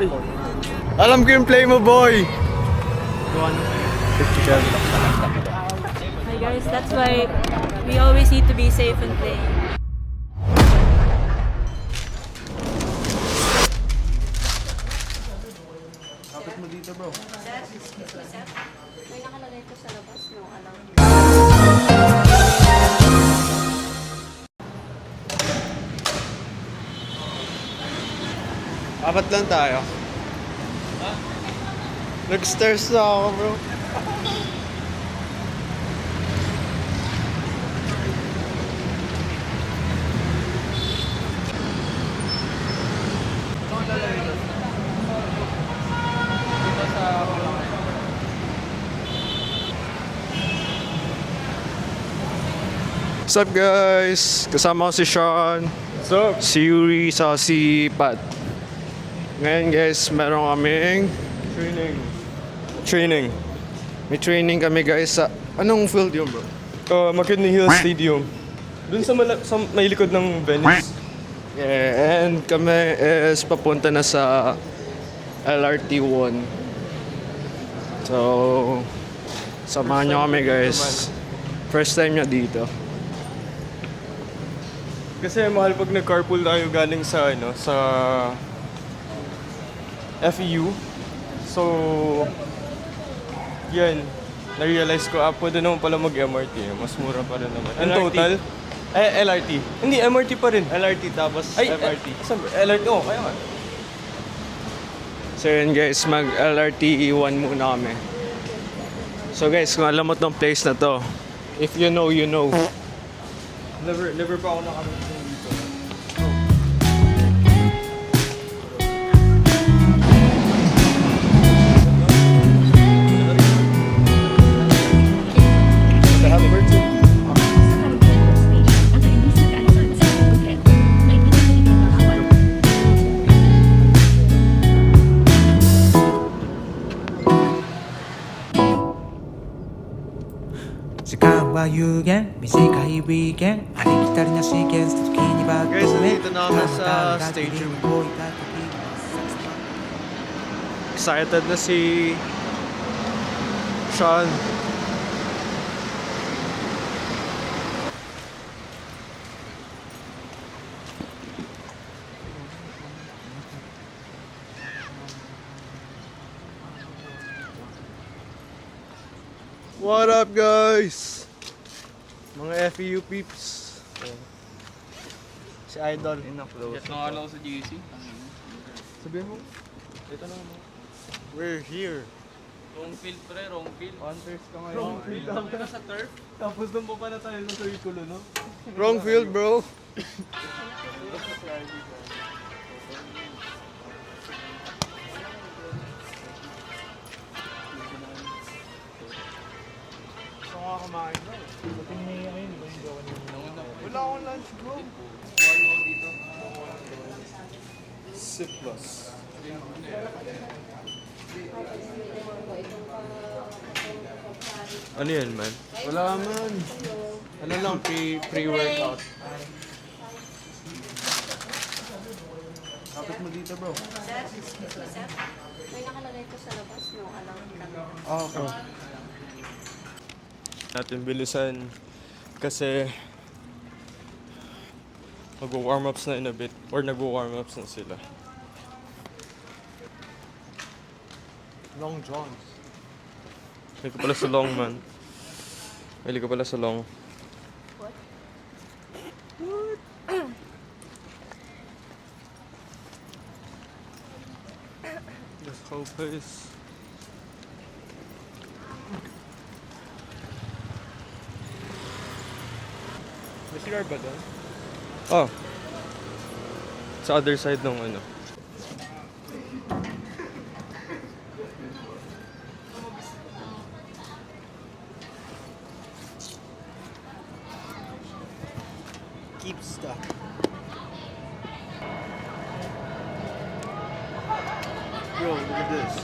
Alam ko yung play mo, boy! Hi guys, that's why we always need to be safe and play. Kapit mo dito, bro. May nakalagay ko sa labas, no? Alam. Apat lang tayo. Nag-stairs na ako, bro. What's up, guys? Kasama ko si Sean. What's up? Si Yuri, sa si Pat. Ngayon guys, meron kaming Training. may training kami guys sa anong field yun, bro? McKinley Hill Stadium. Doon sa may likod ng Venice. Yeah, and kami is papunta na sa LRT1. So, samahan nyo kami guys. First time nyo dito. Kasi mahal pag nag-carpool tayo galing sa sa FEU. So, yan. Na-realize ko, pwede naman pala mag-MRT. Mas mura pa rin naman. In LRT. total, LRT. Hindi, MRT pa rin. LRT tapos MRT. LRT, kaya nga. So yun guys, mag LRT1 muna kami. So guys, kung alam mo tong place na to, if you know, you know. Never pa ako nakarating dito.有限短いウィーケンありきたりなシーケンス時にバック Guys, へ nandito na kami sa stage room. Excited na si Sean. What up, guys? Mga FEU peeps. Si Idol. Get na ako sa GC. Sabihin mo. Ito na mo. We're here. Wrong field pre, wrong field. Hunters ka ngayon. Wrong field. Kami na sa turf. Tapos doon pa pala tayo sa circulo, no? Wrong field, bro. Gusto nga kumain, bro. Wala akong lunch, bro. Plus. Ano yan, man? Wala man. Ano lang, pre-workout. Kapit mo dito, bro. May nakalagay ko sa labas, no? Alam. Okay. Natin bilisan kasi mag-warm ups na in a bit or nag-warm ups na sila. Long Johns. May ka pala sa long, man. May ka pala sa long. What? Let's hope is May cigar ba doon? oh. Sa other side ng ano. Keep stuff. Bro, look at this.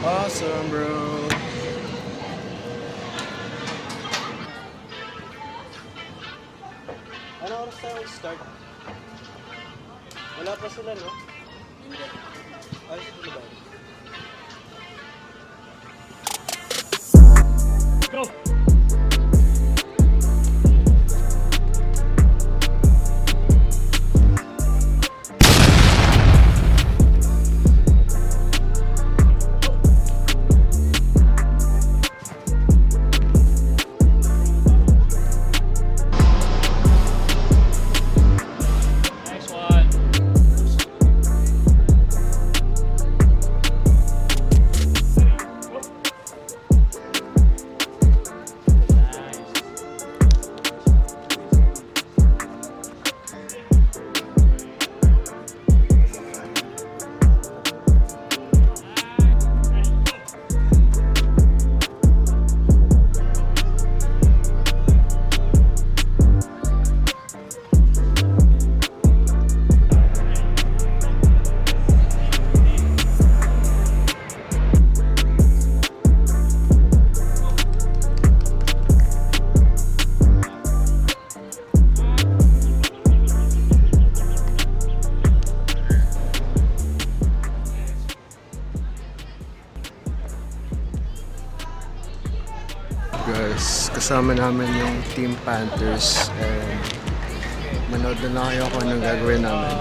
Awesome, bro. Start. Wala pa sila, no? Ay, sila ba? Go! Guys, kasama namin yung Team Panthers and manood na lang kayo kung anong gagawin namin.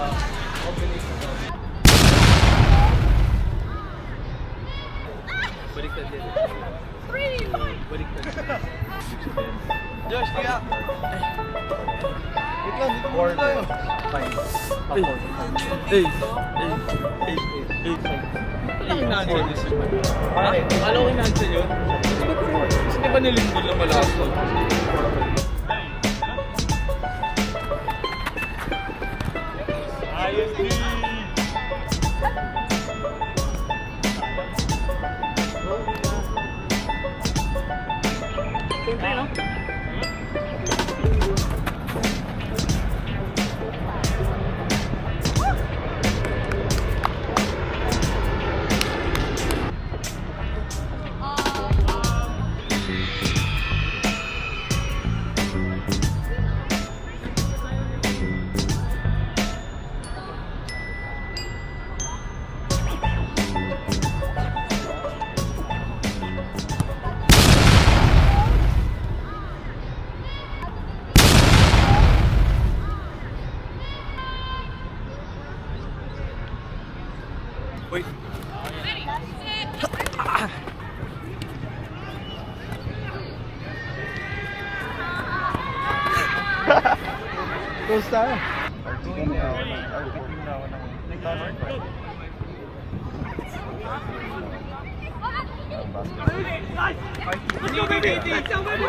Josh, kaya! Akala ko inansel yun. Kasi di ba nilindol na malakas mo? Ayos din! Uy! Close tayo.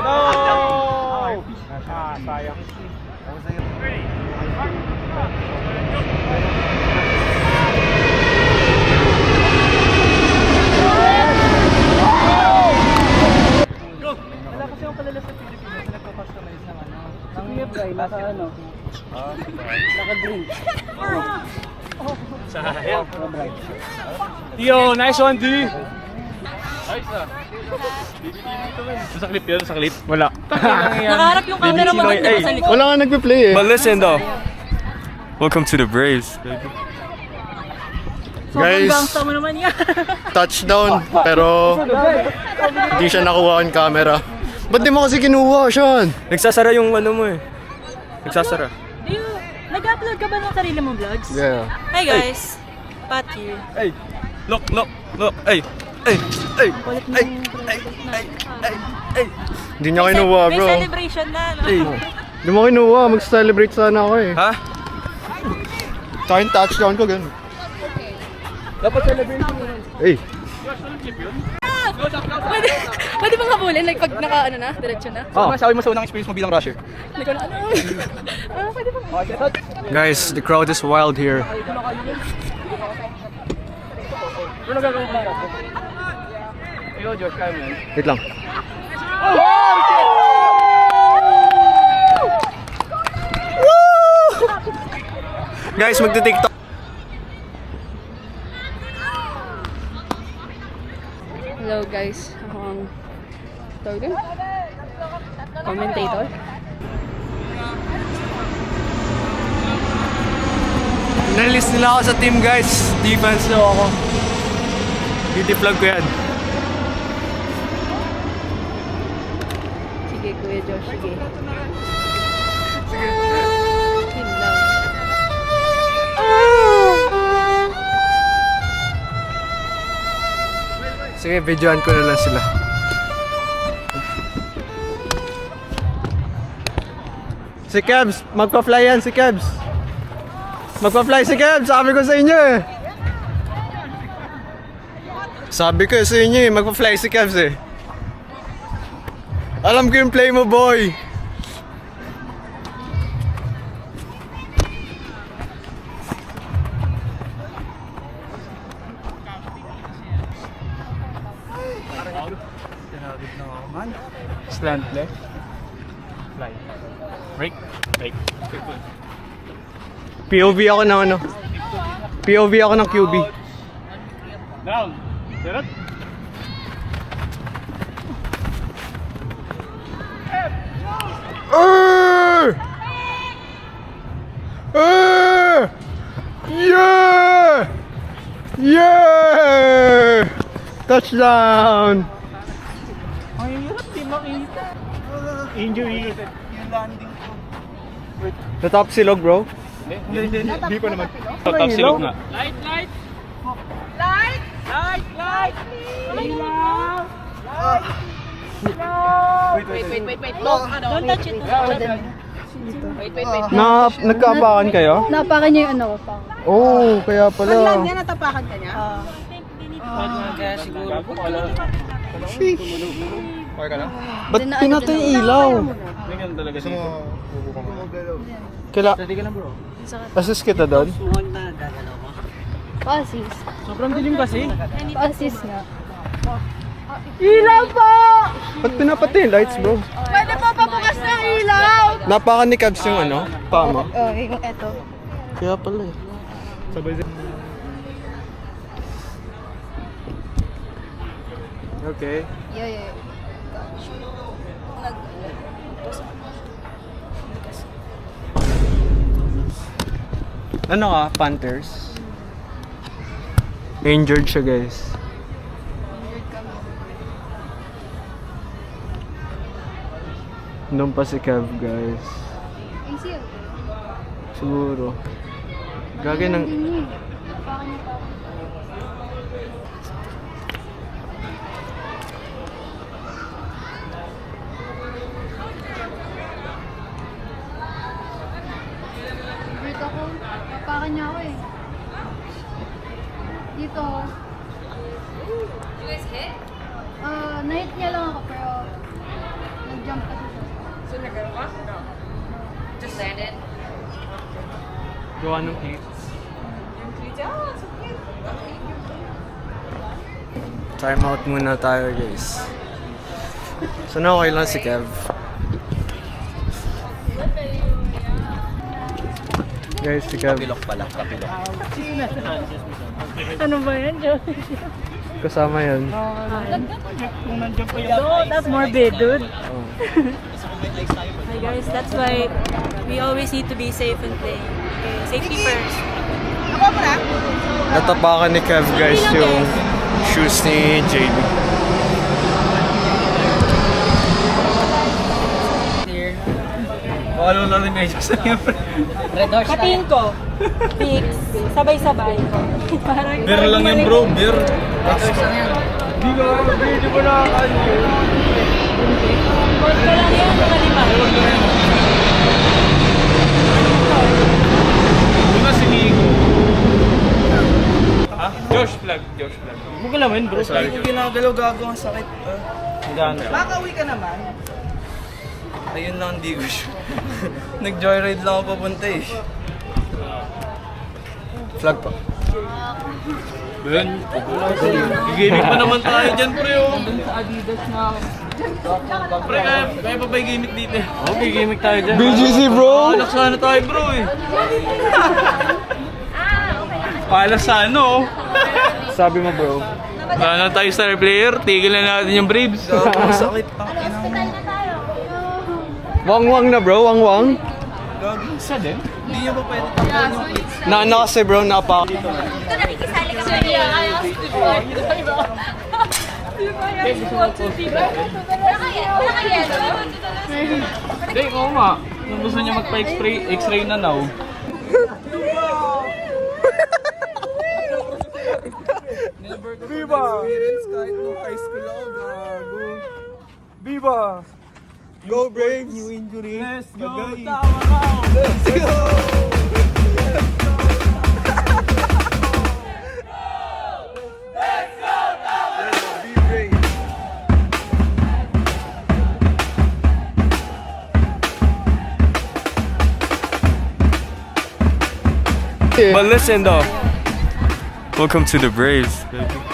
No! Sayang. Wala kasi yung kalala sa Pilipinas na nagpa-customize ng ano. Ang Fry, naka ano? Naka-green. Sayang! Yo, nice one, D! Ayos na! Sa clip yun? Sa clip? Wala. Nakaharap yung camera mo hindi ba sa likod? Wala nga nagpe-play eh. But listen though. Welcome to the Braves, baby. Sobrang Guys. gangsta mo naman yan. Touchdown, pero hindi siya nakuha on camera. Ba't di mo kasi kinuha, Sean? Nagsasara yung ano mo eh. Nagsasara. Nag-upload ka ba ng sarili mong vlogs? Yeah. Hi guys, Pat here. Hey! Look! Hey! Hey! Hey! Kulit mo yung Hey! Hindi niya kinuha, May bro. celebration na, no? Hey! Hindi mo kinuha, mag-celebrate sana ako eh. Ha? Saka yung touchdown ko, ganun. Dapat celebration mo. Hey! Pwede bang habulin? Like pag naka ano na, diretso na? Oh. Sabi mo sa unang experience mo bilang rusher. Hindi ko na ano. Pwede bang Guys, the crowd is wild here. Ano gagawin mo? Ikaw, Josh, kaya mo yan? Wait lang. Guys, magti-TikTok. Hello guys, ako ang tawag din? Commentator. Nalis nila ako sa team guys. Defense daw ako. Beauty vlog ko yan. Sige, Kuya Josh, sige. Sige, videoan ko na lang sila. Si Kebs, magpa-fly yan si Kebs. Magpa-fly si Kebs, sabi ko sa inyo eh. Sabi ko sa inyo eh, magpa-fly si Kebs eh. Alam ko yung play mo, boy. Slant left. Fly. Break. Break. POV ako ng ano. POV ako ng QB. Down. Direct. Yeah! Yeah! Touchdown! Ang hirap di makita. Injury. Yung landing ko. Natap silog, bro. Hindi ko naman. Top silog nga. Light! Wait. Don't touch it. Wait. Nagkaapakan kayo? Napakan niya yung ano ko pa. Oh, kaya pala. natapakan ka niya? Kaya siguro. Ba't pinatay yung ilaw? Ganyan talaga dito. Kila... Assist kita doon? Pa-assist. Sobrang dilim kasi. Pa-assist nga. Ilaw po! Ba't pinapatay yung lights, bro? Pwede po pabukas ng ilaw! Napakan ni Cabs yung ano? Pama? Oh, yung eto. Kaya pala eh. Okay. Yeah. Ano ka? Panthers? Injured siya, guys. Doon pa si Kev, guys. ACL. Siguro. Gagay ng... Napakan niya pa. Hurt ako. Napakan niya ako eh. Dito. You guys hit? Na-hit niya lang ako pero nag-jump kasi siya. So, nagkaroon ka? No. Just landed? Gawa ng cleats. Time out muna tayo, guys. So, na okay lang si Kev. Guys, si Kev. Kapilok pala, kapilok. Ano ba yan, Josh? Kasama yan. Kung nandiyan pa yung No, that's morbid, dude. Oh. Hi guys, that's why we always need to be safe and play. Okay, safety first. Natapakan ni Kev, guys, yung shoes ni JB. Follow na rin medyo sa siyempre. Red horse Katiin ko. Fix. Sabay-sabay. Parang Beer lang yan bro, beer. Di ko nakakali yun. Court ko lang yan, mga lima. Una si Nico. Ha? Josh Vlog. Huwag ka naman bro. Hindi ko ginagalaw, gago ang sakit. Gano'n. Makauwi ka naman. Ayun lang, hindi ko sure. Nag-joyride lang ako papunta eh. Flag pa. Ben, gigimik pa naman tayo dyan, pre. Oh. Sa Adidas na ako. Pre, kaya pa ba yung gimmick dito? Oo, gigimik tayo dyan. BGC, bro! Paalas sana tayo, bro eh. Paalas sa ano, oh. Sabi mo, bro. Wala na tayo star player, tigil na natin yung Braves. Gago ang sakit. Ang ina mo. Wang-wang na, bro. Wang-wang. Isa din? Hindi nyo ba pwede Na kasi bro, napa. Ito nakikisali ka sa Hindi, oo nga. Kung gusto niya magpa-x-ray na now. Viva! Kahit no high school ako, gago. Viva! Go Braves! New injury. Let's go! Let's go! But listen though, welcome to the Braves, baby.